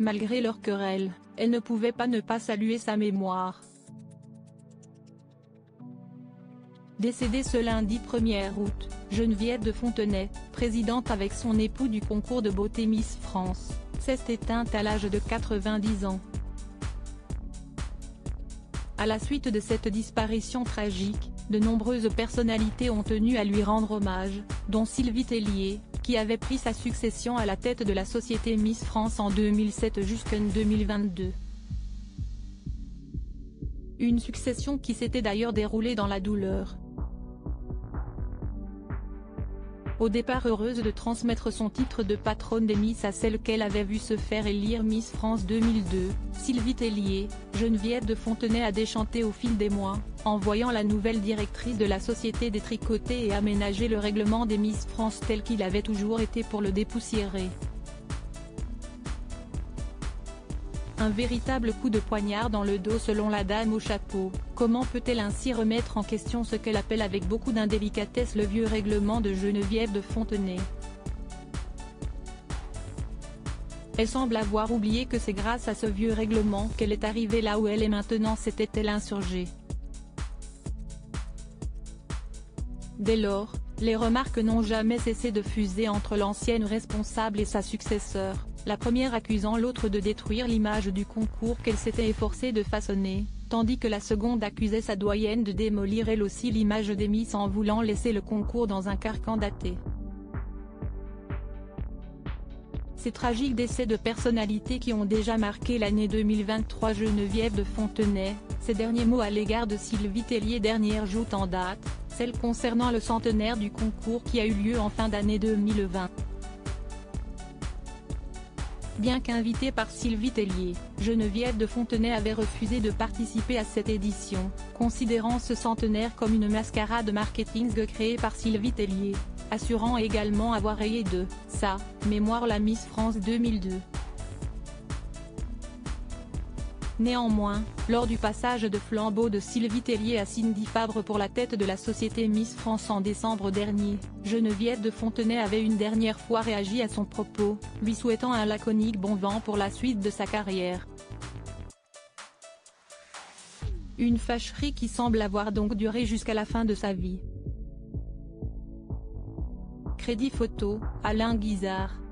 Malgré leur querelle, elle ne pouvait pas ne pas saluer sa mémoire. Décédée ce lundi 1er août, Geneviève de Fontenay, présidente avec son époux du concours de beauté Miss France, s'est éteinte à l'âge de 90 ans. À la suite de cette disparition tragique, de nombreuses personnalités ont tenu à lui rendre hommage, dont Sylvie Tellier, qui avait pris sa succession à la tête de la société Miss France en 2007 jusqu'en 2022. Une succession qui s'était d'ailleurs déroulée dans la douleur. Au départ heureuse de transmettre son titre de patronne des Miss à celle qu'elle avait vu se faire élire Miss France 2002, Sylvie Tellier, Geneviève de Fontenay a déchanté au fil des mois, en voyant la nouvelle directrice de la société détricoter et aménager le règlement des Miss France tel qu'il avait toujours été pour le dépoussiérer. Un véritable coup de poignard dans le dos selon la dame au chapeau. Comment peut-elle ainsi remettre en question ce qu'elle appelle avec beaucoup d'indélicatesse le vieux règlement de Geneviève de Fontenay? Elle semble avoir oublié que c'est grâce à ce vieux règlement qu'elle est arrivée là où elle est maintenant, s'était-elle insurgée. Dès lors, les remarques n'ont jamais cessé de fuser entre l'ancienne responsable et sa successeur, la première accusant l'autre de détruire l'image du concours qu'elle s'était efforcée de façonner, tandis que la seconde accusait sa doyenne de démolir elle aussi l'image des Miss en voulant laisser le concours dans un carcan daté. Ces tragiques décès de personnalités qui ont déjà marqué l'année 2023. Geneviève de Fontenay, ses derniers mots à l'égard de Sylvie Tellier. Dernière joute en date, celle concernant le centenaire du concours qui a eu lieu en fin d'année 2020. Bien qu'invitée par Sylvie Tellier, Geneviève de Fontenay avait refusé de participer à cette édition, considérant ce centenaire comme une mascarade marketing créée par Sylvie Tellier, assurant également avoir rayé de sa mémoire la Miss France 2002. Néanmoins, lors du passage de flambeau de Sylvie Tellier à Cindy Fabre pour la tête de la société Miss France en décembre dernier, Geneviève de Fontenay avait une dernière fois réagi à son propos, lui souhaitant un laconique bon vent pour la suite de sa carrière. Une fâcherie qui semble avoir donc duré jusqu'à la fin de sa vie. Crédit photo, Alain Guizard.